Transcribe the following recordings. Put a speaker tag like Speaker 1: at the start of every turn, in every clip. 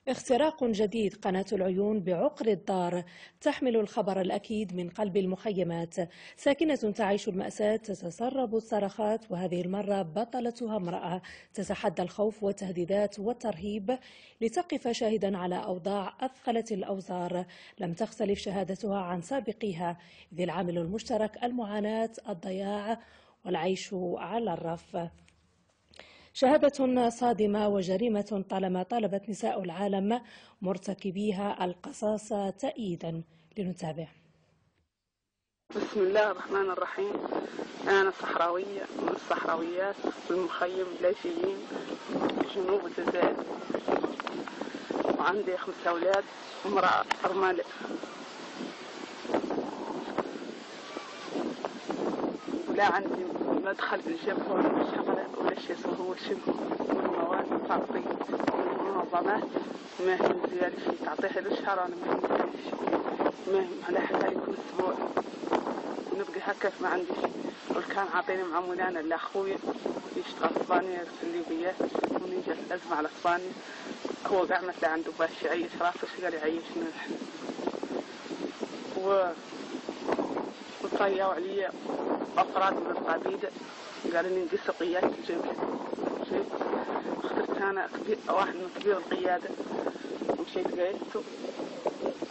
Speaker 1: اختراق جديد. قناة العيون بعقر الدار تحمل الخبر الأكيد من قلب المخيمات. ساكنة تعيش المأساة تتسرب الصرخات، وهذه المرة بطلتها امرأة تتحدى الخوف والتهديدات والترهيب لتقف شاهدا على أوضاع أثقلت الأوزار. لم تختلف شهادتها عن سابقيها، إذ العامل المشترك المعاناة، الضياع والعيش على الرف. شهادة صادمة وجريمة طالما طالبت نساء العالم مرتكبيها القصاص تأييدا. لنتابع.
Speaker 2: بسم الله الرحمن الرحيم. أنا صحراوية من الصحراويات في المخيم لاجئين جنوب الجزائر، وعندي 5 أولاد وامرأة أرملة. لا عندي مدخل بالجبهة ولا شغلة ولا شيء، هو شبه مواد تعطي منظمات ما هي مزيان شيء تعطيها للشهر، أنا ما هي مزيان شيء، ما على حسابي كل أسبوع ونبقى هكا ما عندي شيء. والكان عاطيني معمولان اللي أخوي يشتغل اسبانيا يرسل لي بيات ونيجي الأزمة على اسبانيا، هو قاعد مثل عنده باش يعيش راسه شغال يعيشنا نحن. وطيّوا عليا أفراد من القبيلة قالوا لي نقص قيادة الجبهة. اخترت أنا واحد من كبير القيادة ومشيت قايلته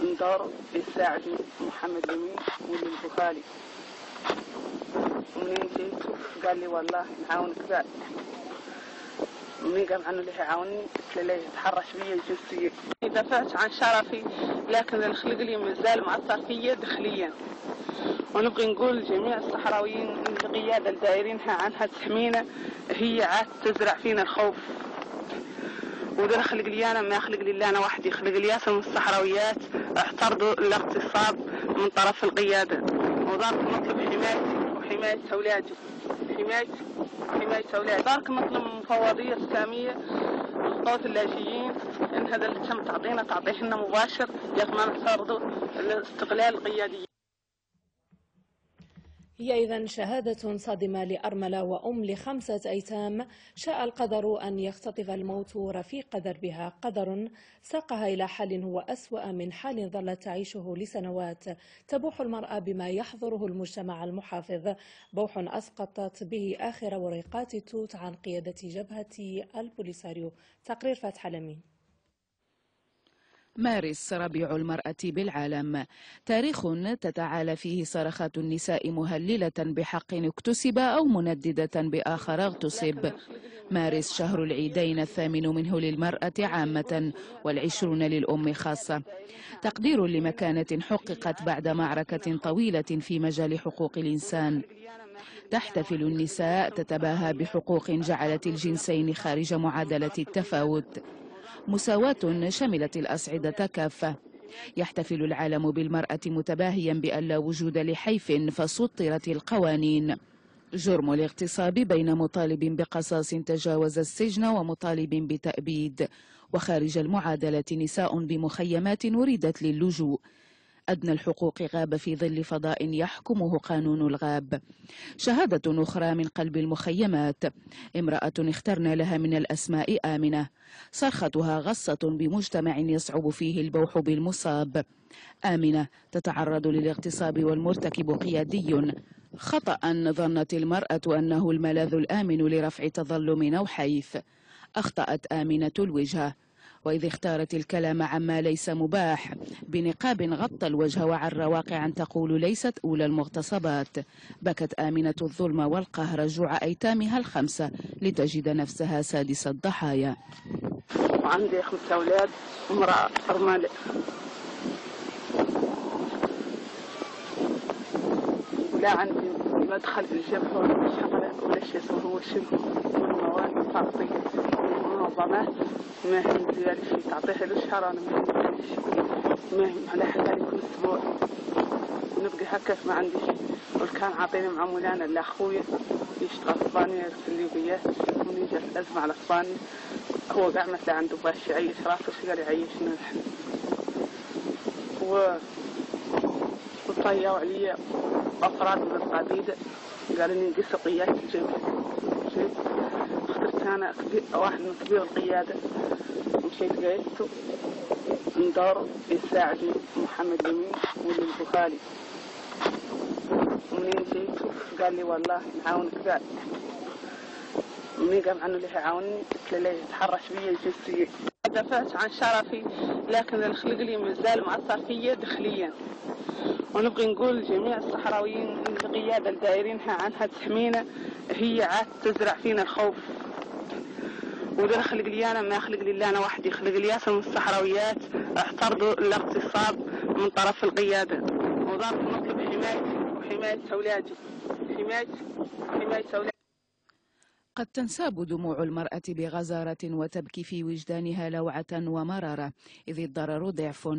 Speaker 2: ندور يساعدني محمد لمين واللي البخاري. ومنين جيته قال لي والله نعاونك بعد. منين قال عنه اللي يعاونني قلت له ليه يتحرش بي الجنسية. دافعت عن شرفي، لكن الخلق لي مازال مأثر فيا داخليا. ونبغي نقول لجميع الصحراويين ان القيادة الدائرينها عنها تحمينا هي عاد تزرع فينا الخوف. وده خلق لي انا، ما خلق لي انا وحدي، خلق لي ياسر من الصحراويات اعترضوا الاغتصاب من طرف القيادة. وذلك نطلب حمايتي وحماية اولادي، حماية اولادي. ذلك نطلب من المفوضية السامية القوات اللاجئين ان هذا اللي تم تعطيه لنا مباشر، يا ما نفترضوا الاستقلال القيادي.
Speaker 1: هي إذن شهادة صادمة لأرملة وأم ل5 أيتام شاء القدر أن يختطف الموت رفيق دربها، قدر ساقها إلى حال هو أسوأ من حال ظلت تعيشه لسنوات. تبوح المرأة بما يحظره المجتمع المحافظ، بوح أسقطت به آخر ورقات التوت عن قيادة جبهة البوليساريو. تقرير فتح لمين.
Speaker 3: مارس ربيع المرأة بالعالم، تاريخ تتعالى فيه صرخات النساء مهللة بحق اكتسب أو منددة بآخر اغتصب. مارس شهر العيدين 8 منه للمرأة عامة و20 للأم خاصة، تقدير لمكانة حققت بعد معركة طويلة في مجال حقوق الإنسان. تحتفل النساء تتباهى بحقوق جعلت الجنسين خارج معادلة التفاوت، مساواة شملت الأصعدة كافة. يحتفل العالم بالمرأة متباهيا بأن لا وجود لحيف فسطرت القوانين. جرم الاغتصاب بين مطالب بقصاص تجاوز السجن ومطالب بتأبيد. وخارج المعادلة نساء بمخيمات وردت للجوء. أدنى الحقوق غاب في ظل فضاء يحكمه قانون الغاب. شهادة أخرى من قلب المخيمات، امرأة اخترنا لها من الأسماء آمنة، صرختها غصة بمجتمع يصعب فيه البوح بالمصاب. آمنة تتعرض للاغتصاب والمرتكب قيادي. خطأ ظنت المرأة أنه الملاذ الآمن لرفع تظلم أو حيف. أخطأت آمنة الوجهة، وإذ اختارت الكلام عما ليس مباح بنقاب غطى الوجه وعر واقعا تقول ليست أولى المغتصبات. بكت آمنة الظلم والقهر جوع أيتامها ال5 لتجد نفسها سادس الضحايا.
Speaker 2: وعندي 5 أولاد وامرأة أرملة. لا عندي مدخل بالجبهة ولا شغلة ولا شيء، هو شبه مواد تعطي منظمات ما هي مزيان شيء، تعطيها للشهر، أنا ما هي مزيان شيء، ما هي على حسابي كل أسبوع ونبقى هكا ما عندي شيء. والكان عاطيني معمولان اللي أخوي يشتغل اسبانيا يرسل لي بيات ونيجي الأزمة على اسبانيا، هو قاعد مثل عنده باش يعيش راسه شغال يعيشنا نحن. وطيّوا عليا أفراد من القبيلة قالوا لي نقص قيادة الجبهة. اخترت أنا واحد من كبير القيادة مشيت قعدت ندور يساعدني محمد يمين والبخاري. ومنين جيتو قال لي والله نعاونك بعد. منين قام عنه اللي يعاونني قلت له ليه يتحرش بيا جنسيا. دافعت عن شرفي لكن الخلق لي مازال مأثر فيا داخليا. ونبغي نقول لجميع الصحراويين القيادة الدائرينها عنها تحمينا، هي عاد تزرع فينا الخوف. وده خلق لي انا، ما خلق لي انا وحدي، خلق لي ياسر من الصحراويات اعترضوا الاغتصاب من طرف القياده، وظل نطلب حمايتي وحمايه اولادي، حمايه اولادي.
Speaker 3: قد تنساب دموع المرأة بغزارة وتبكي في وجدانها لوعة ومرارة، إذ الضرر ضعف،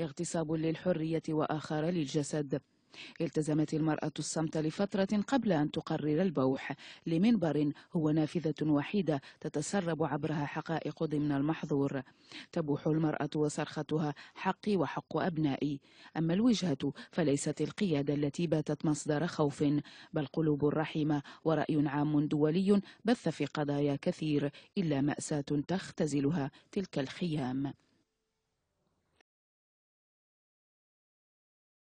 Speaker 3: اغتصاب للحرية وآخر للجسد. التزمت المرأة الصمت لفترة قبل أن تقرر البوح لمنبر هو نافذة وحيدة تتسرب عبرها حقائق ضمن المحظور. تبوح المرأة وصرختها حقي وحق أبنائي. أما الوجهة فليست القيادة التي باتت مصدر خوف، بل قلوب رحيمة ورأي عام دولي بث في قضايا كثير، إلا مأساة تختزلها تلك الخيام.